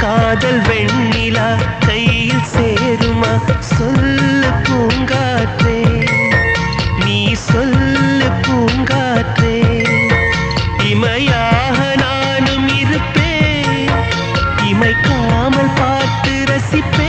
காதல் வெண்ணிலா கையில் சேருமா சொல்லு பூங்காற்றே நீ சொல்லு பூங்காற்றே இமையாக நானும் இருப்பேன் இமைக்காமல் பார்த்து ரசிப்பேன்